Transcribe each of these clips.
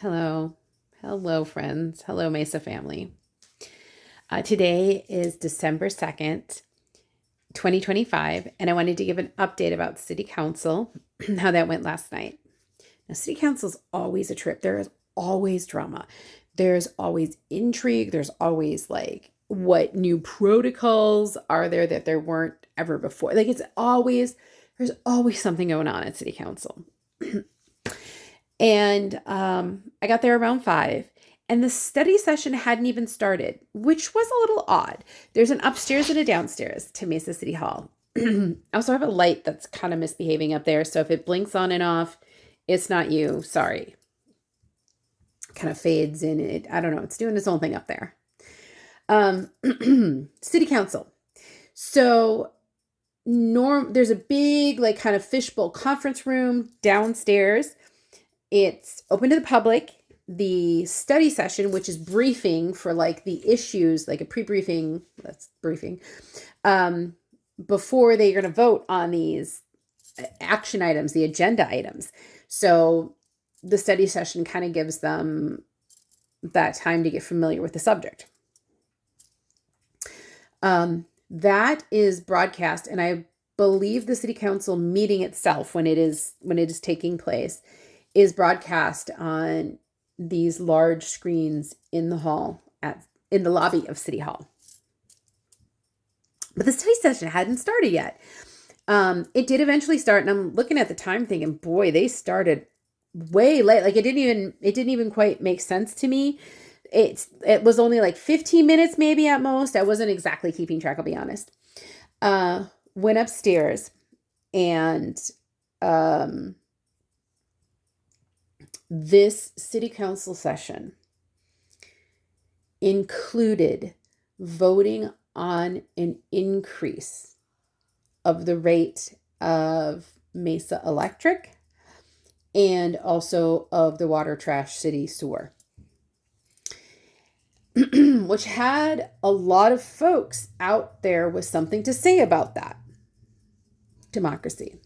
Hello. Hello, friends. Hello, Mesa family. Today is December 2nd, 2025, and I wanted to give an update about City Council, how that went last night. Now, City Council is always a trip. There is always drama. There's always intrigue. There's always what new protocols are there that there weren't ever before? There's always something going on at City Council. And I got there around 5, and the study session hadn't even started, which was a little odd. There's an upstairs and a downstairs to Mesa City Hall. I also have a light that's kind of misbehaving up there, so if it blinks on and off, it's not you. Sorry. Kind of fades in. I don't know. It's doing its own thing up there. City Council. So there's a big kind of fishbowl conference room downstairs. It's open to the public. The study session, which is briefing for the issues, like a pre-briefing, that's briefing, before they're going to vote on these action items, the agenda items. So the study session kind of gives them that time to get familiar with the subject. That is broadcast, and I believe the City Council meeting itself, when it is taking place, is broadcast on these large screens in the hall in the lobby of City Hall. But the study session hadn't started yet. It did eventually start, and I'm looking at the time thinking, boy, they started way late. It didn't even quite make sense to me. It was only 15 minutes maybe at most. I wasn't exactly keeping track, I'll be honest. Went upstairs, and this City Council session included voting on an increase of the rate of Mesa Electric and also of the water trash city sewer, which had a lot of folks out there with something to say about that democracy.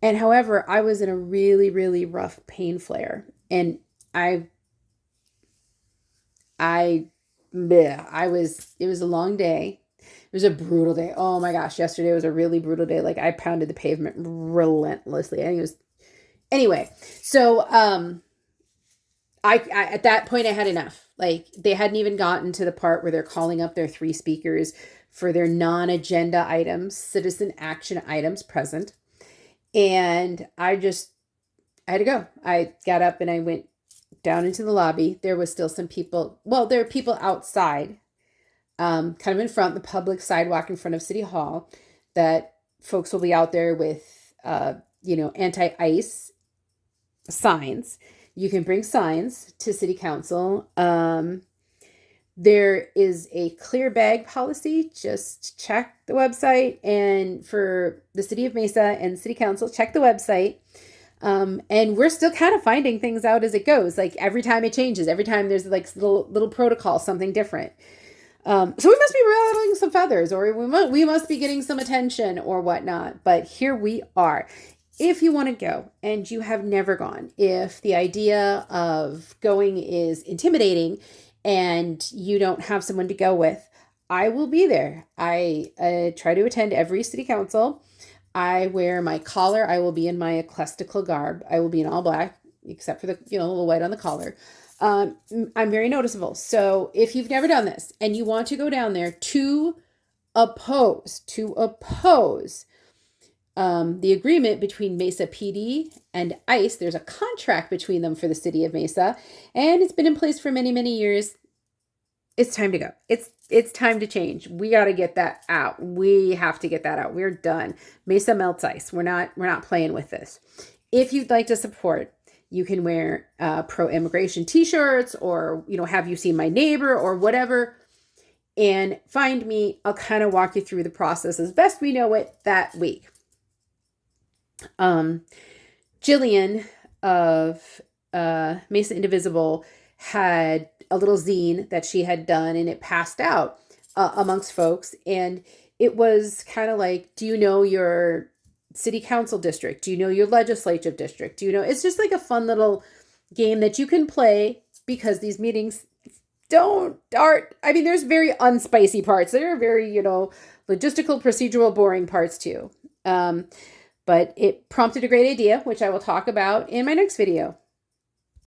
And however, I was in a really, really rough pain flare, and it was a long day. It was a brutal day. Oh my gosh. Yesterday was a really brutal day. I pounded the pavement relentlessly. Anyway, so, I at that point I had enough. They hadn't even gotten to the part where they're calling up their 3 speakers for their non-agenda items, citizen action items present. And I had to go. I got up and I went down into the lobby. There was still some people. Well, there are people outside, kind of in front, the public sidewalk in front of City Hall, that folks will be out there with, anti-ice signs. You can bring signs to City Council. There is a clear bag policy. Just check the website, and for the City of Mesa and City Council, check the website. And we're still kind of finding things out as it goes. Every time it changes, every time there's little protocol, something different. So we must be rattling some feathers, or we must be getting some attention or whatnot. But here we are. If you want to go and you have never gone, if the idea of going is intimidating and you don't have someone to go with, I will be there. I try to attend every City Council. I wear my collar. I will be in my ecclesiastical garb. I will be in all black, except for the little white on the collar. I'm very noticeable. So if you've never done this and you want to go down there to oppose the agreement between Mesa PD and ICE, there's a contract between them for the city of Mesa, and it's been in place for many, many years. It's time to go. It's time to change. We got to get that out. We have to get that out. We're done. Mesa melts ice. We're not playing with this. If you'd like to support, you can wear pro-immigration t-shirts, or have you seen my neighbor or whatever, and find me. I'll kind of walk you through the process as best we know it that week. Jillian of Mesa Indivisible had a little zine that she had done, and it passed out amongst folks. And it was kind of do you know your city council district? Do you know your legislative district? Do you know? It's just a fun little game that you can play, because these meetings there's very unspicy parts. There are very, logistical, procedural, boring parts too. But it prompted a great idea, which I will talk about in my next video.